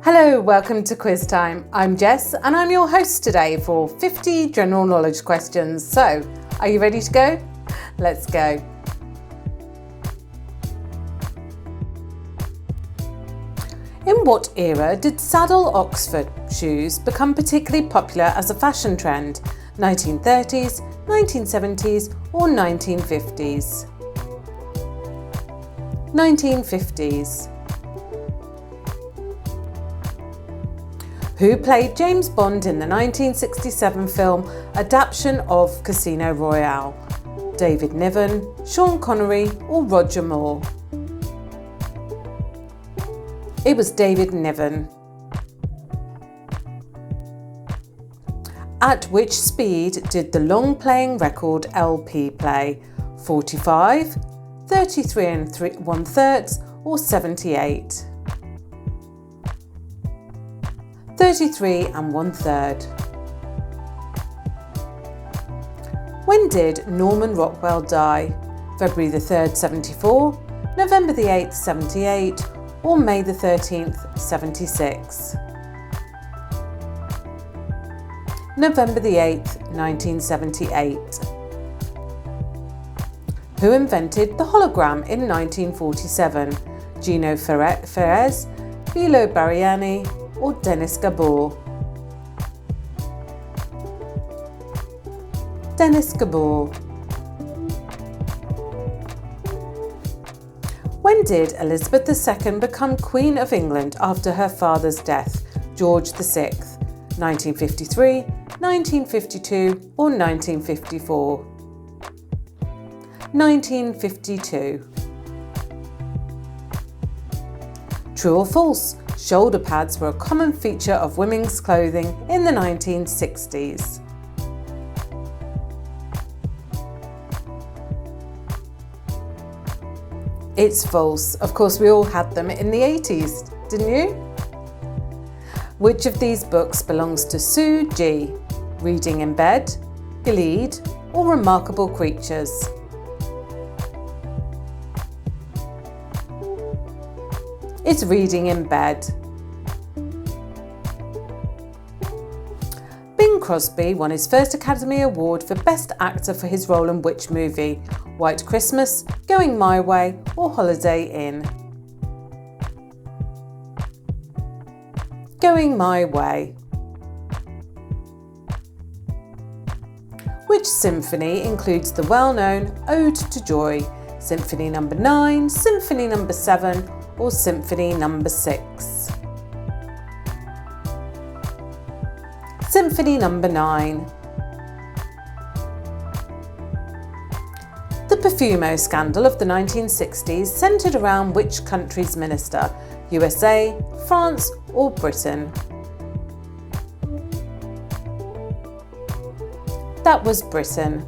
Hello, welcome to Quiz Time. I'm Jess and I'm your host today for 50 general knowledge questions. So, are you ready to go? Let's go. In what era did saddle Oxford shoes become particularly popular as a fashion trend? 1930s, 1970s or 1950s? 1950s. Who played James Bond in the 1967 film adaptation of Casino Royale? David Niven, Sean Connery or Roger Moore? It was David Niven. At which speed did the long playing record LP play? 45, 33 1/3 or 78? 33 1/3. When did Norman Rockwell die? February the 3rd, 74, November the 8th, 78 or May the 13th, 76? November the 8th, 1978. Who invented the hologram in 1947? Gino Ferrez, Vilo Bariani or Dennis Gabor? Dennis Gabor. When did Elizabeth II become Queen of England after her father's death? George VI, 1953, 1952 or 1954? 1952. True or false? Shoulder pads were a common feature of women's clothing in the 1960s. It's false. Of course, we all had them in the 80s, didn't you? Which of these books belongs to Sue G? Reading in Bed, Gilead or Remarkable Creatures? It's Reading in Bed. Bing Crosby won his first Academy Award for Best Actor for his role in which movie? White Christmas, Going My Way or Holiday Inn? Going My Way. Which symphony includes the well-known Ode to Joy? Symphony No. 9, Symphony No. 7 or Symphony No. 6? Symphony No. 9. The Perfumo scandal of the 1960s centred around which country's minister? USA, France or Britain? That was Britain.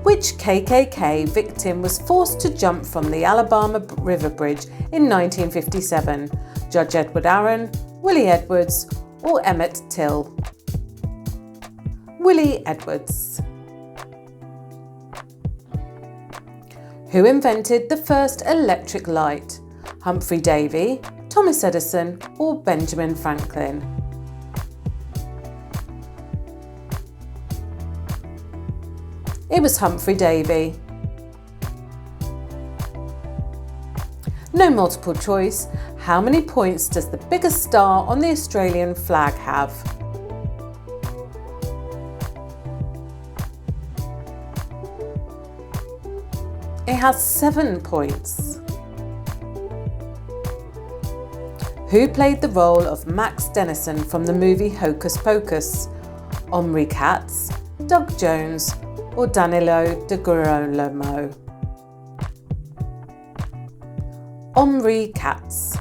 Which KKK victim was forced to jump from the Alabama River Bridge in 1957? Judge Edward Aaron, Willie Edwards or Emmett Till? Willie Edwards. Who invented the first electric light? Humphrey Davy, Thomas Edison or Benjamin Franklin? It was Humphrey Davy. No multiple choice. How many points does the biggest star on the Australian flag have? It has 7 points. Who played the role of Max Dennison from the movie Hocus Pocus? Omri Katz, Doug Jones or Danilo de Girolamo? Omri Katz.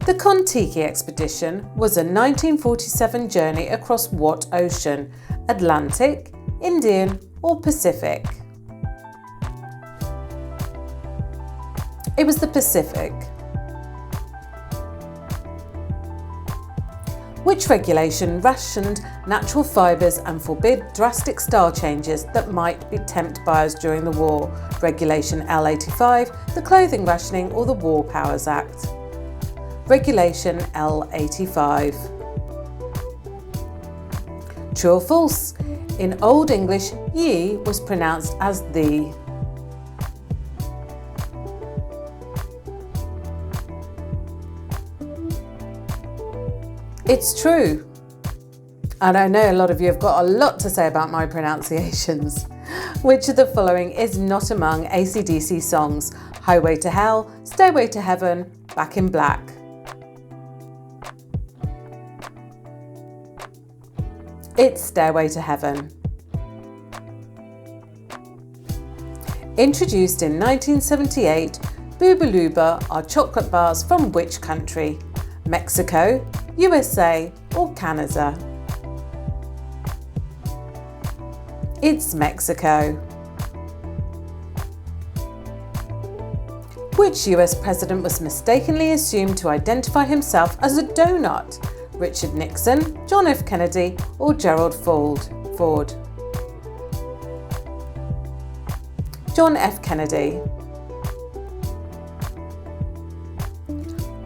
The Kon-Tiki expedition was a 1947 journey across what ocean? Atlantic, Indian or Pacific? It was the Pacific. Which regulation rationed natural fibres and forbid drastic style changes that might tempt buyers during the war? Regulation L85, the Clothing Rationing or the War Powers Act? Regulation L85. True or false? In Old English, ye was pronounced as thee. It's true. And I know a lot of you have got a lot to say about my pronunciations. Which of the following is not among AC/DC songs? Highway to Hell, Stairway to Heaven, Back in Black. It's Stairway to Heaven. Introduced in 1978, Boobalooba are chocolate bars from which country? Mexico, USA or Canada? It's Mexico. Which US president was mistakenly assumed to identify himself as a donut? Richard Nixon, John F. Kennedy or Gerald Ford? John F. Kennedy.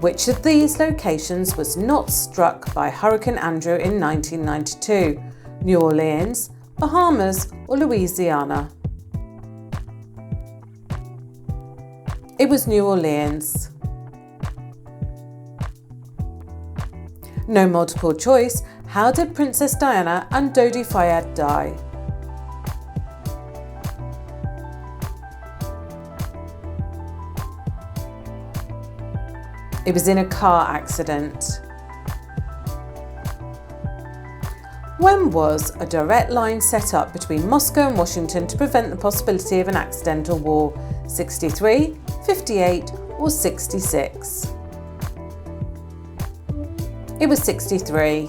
Which of these locations was not struck by Hurricane Andrew in 1992? New Orleans, Bahamas or Louisiana? It was New Orleans. No multiple choice. How did Princess Diana and Dodi Fayed die? It was in a car accident. When was a direct line set up between Moscow and Washington to prevent the possibility of an accidental war? 63, 58 or 66? It was 63.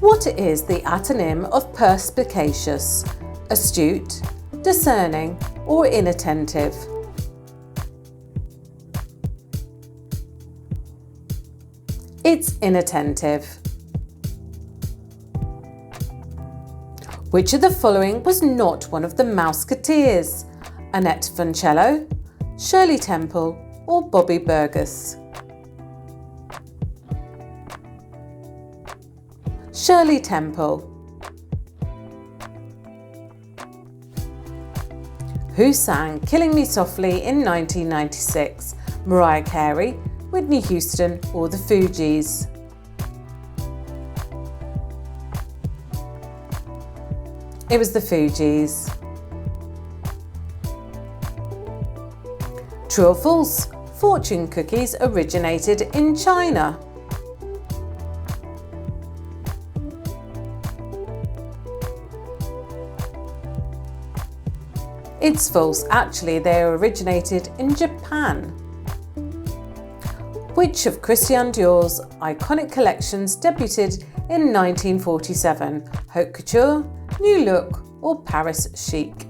What is the antonym of perspicacious? Astute, discerning or inattentive? It's inattentive. Which of the following was not one of the Mouseketeers? Annette Funicello, Shirley Temple or Bobby Burgess? Shirley Temple. Who sang Killing Me Softly in 1996? Mariah Carey, Whitney Houston or the Fugees? It was the Fugees. True or false? Fortune cookies originated in China. It's false. Actually, they originated in Japan. Which of Christian Dior's iconic collections debuted in 1947? Haute Couture, New Look or Paris Chic?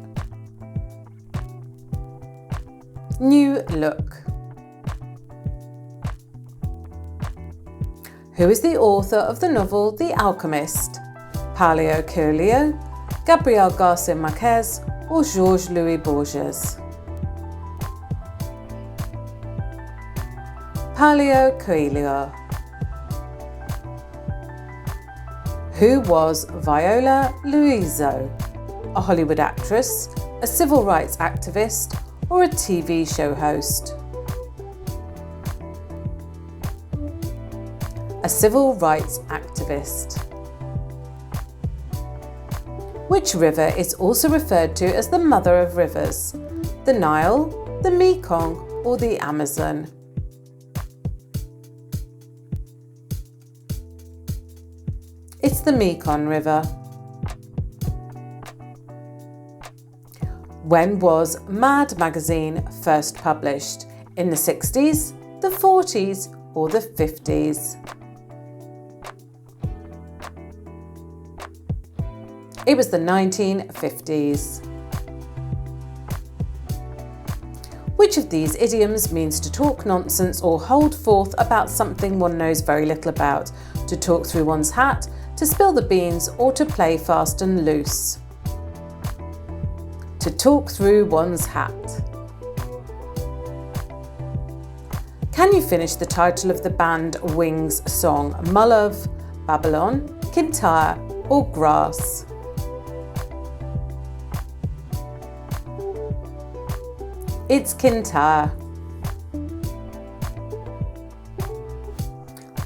New Look. Who is the author of the novel The Alchemist? Paulo Coelho, Gabriel Garcia Marquez or Jorge Luis Borges? Paulo Coelho. Who was Viola Liuzzo? A Hollywood actress, a civil rights activist, or a TV show host? A civil rights activist. Which river is also referred to as the Mother of Rivers? The Nile, the Mekong, or the Amazon? It's the Mekong River. When was Mad magazine first published? In the 60s, the 40s, or the 50s? It was the 1950s. Which Which of these idioms means to talk nonsense or hold forth about something one knows very little about? To talk through one's hat, to spill the beans, or to play fast and loose? To talk through one's hat. Can you finish the title of the band Wings song? Mullove, Babylon, Kintyre, or Grass? It's Kintyre.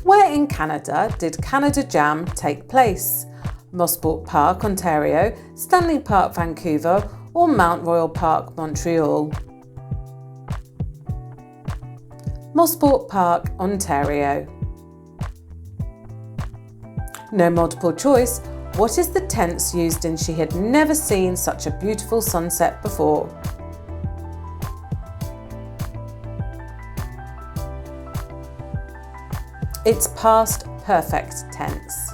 Where in Canada did Canada Jam take place? Mosport Park, Ontario, Stanley Park, Vancouver, or Mount Royal Park, Montreal? Mosport Park, Ontario. No multiple choice. What is the tense used in "She had never seen such a beautiful sunset before"? It's past perfect tense.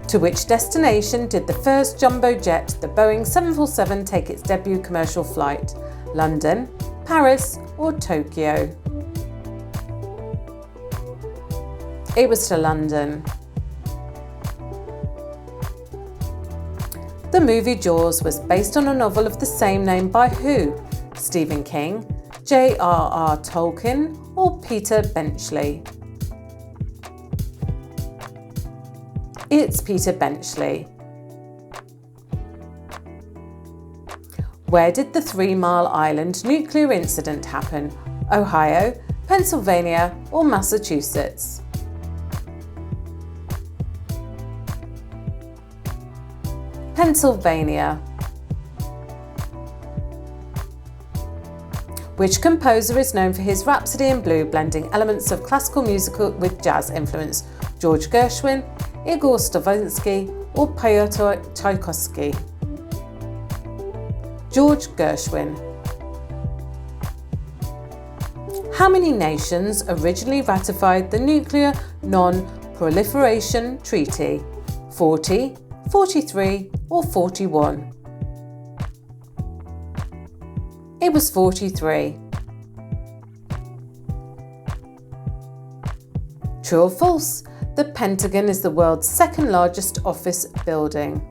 To which destination did the first jumbo jet, the Boeing 747, take its debut commercial flight? London, Paris, or Tokyo? It was to London. The movie Jaws was based on a novel of the same name by who? Stephen King, J.R.R. Tolkien, or Peter Benchley? It's Peter Benchley. Where did the 3 Mile Island nuclear incident happen? Ohio, Pennsylvania, or Massachusetts? Pennsylvania. Which composer is known for his Rhapsody in Blue, blending elements of classical music with jazz influence? George Gershwin, Igor Stravinsky, or Pyotr Tchaikovsky? George Gershwin. How many nations originally ratified the Nuclear Non-Proliferation Treaty? 40, 43, or 41? It was 43. True or false? The Pentagon is the world's second largest office building.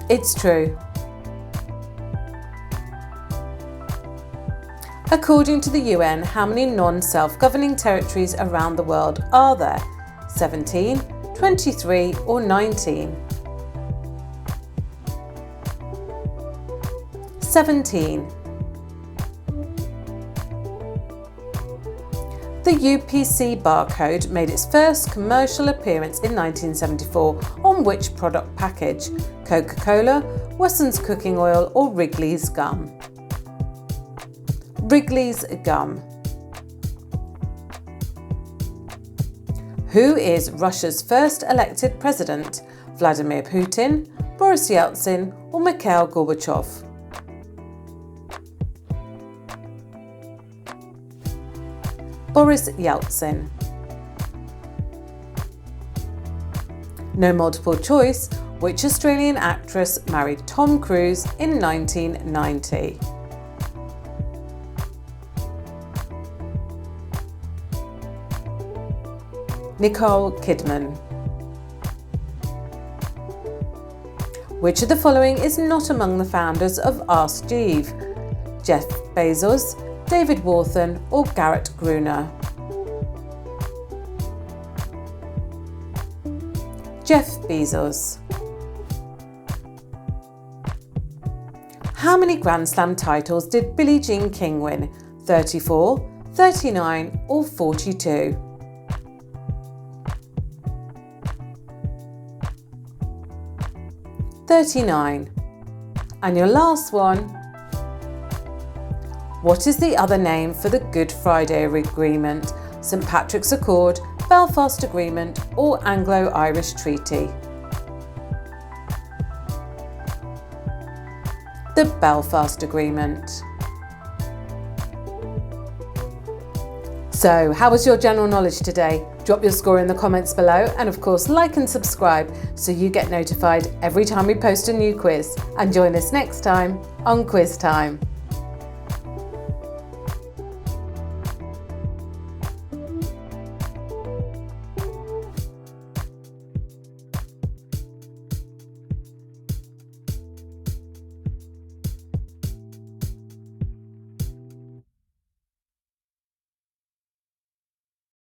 It's true. According to the UN, how many non-self-governing territories around the world are there? 17, 23, or 19? 17. The UPC barcode made its first commercial appearance in 1974 on which product package? Coca-Cola, Wesson's cooking oil, or Wrigley's gum? Wrigley's gum. Who is Russia's first elected president? Vladimir Putin, Boris Yeltsin, or Mikhail Gorbachev? Boris Yeltsin. No multiple choice. Which Australian actress married Tom Cruise in 1990? Nicole Kidman. Which of the following is not among the founders of Ask Jeeves? Jeff Bezos, David Warthen, or Garrett Gruner? Jeff Bezos. How many Grand Slam titles did Billie Jean King win? 34, 39, or 42? 39. And your last one. What is the other name for the Good Friday Agreement? St Patrick's Accord, Belfast Agreement, or Anglo-Irish Treaty? The Belfast Agreement. So, how was your general knowledge today? Drop your score in the comments below, and of course like and subscribe so you get notified every time we post a new quiz. And join us next time on Quiz Time.